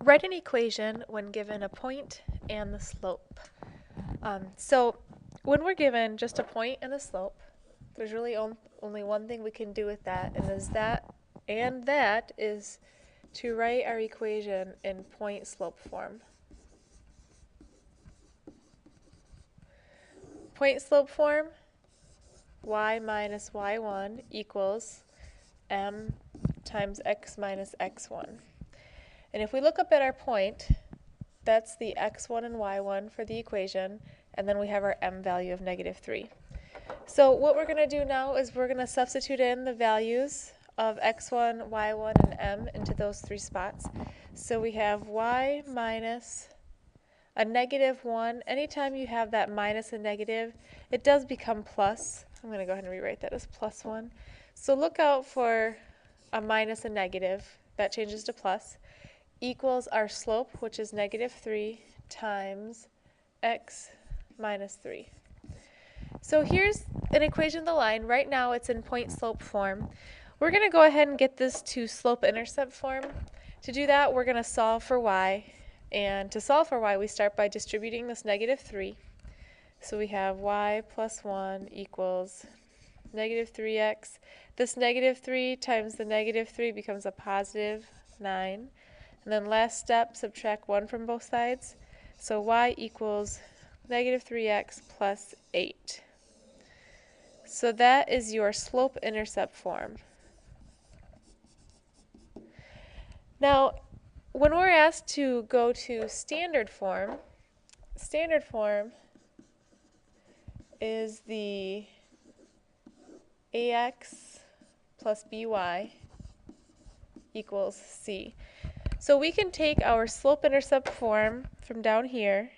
Write an equation when given a point and the slope. So when we're given just a point and a slope, there's really only one thing we can do with that, and that is to write our equation in point-slope form. Point-slope form, y minus y1 equals m times x minus x1. And if we look up at our point, that's the x1 and y1 for the equation, and then we have our m value of -3. So what we're going to do now is we're going to substitute in the values of x1, y1, and m into those three spots. So we have y minus a -1. Anytime you have that minus a negative, it does become plus. I'm going to go ahead and rewrite that as +1. So look out for a minus a negative. That changes to plus. Equals our slope, which is -3 times x minus 3. So here's an equation of the line. Right now it's in point-slope form. We're going to go ahead and get this to slope-intercept form. To do that, we're going to solve for y. And to solve for y, we start by distributing this -3. So we have y plus 1 equals -3x. This -3 times the -3 becomes a +9. And then last step, subtract 1 from both sides. So y equals -3x plus 8. So that is your slope-intercept form. Now, when we're asked to go to standard form is the ax plus by equals c. So we can take our slope-intercept form from down here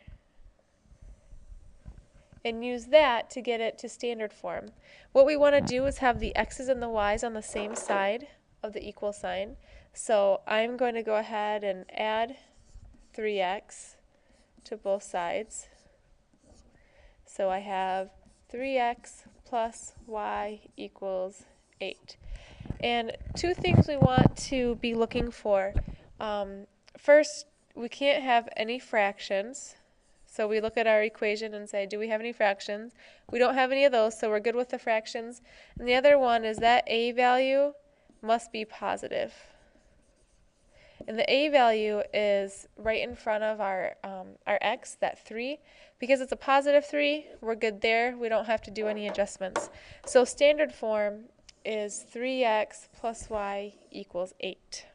and use that to get it to standard form. What we want to do is have the x's and the y's on the same side of the equal sign. So I'm going to go ahead and add 3x to both sides. So I have 3x plus y equals 8. And two things we want to be looking for. First, we can't have any fractions. So we look at our equation and say, do we have any fractions? We don't have any of those, so we're good with the fractions. And the other one is that a value must be positive. And the a value is right in front of our x, that 3. Because it's a +3, we're good there. We don't have to do any adjustments. So standard form is 3x plus y equals 8.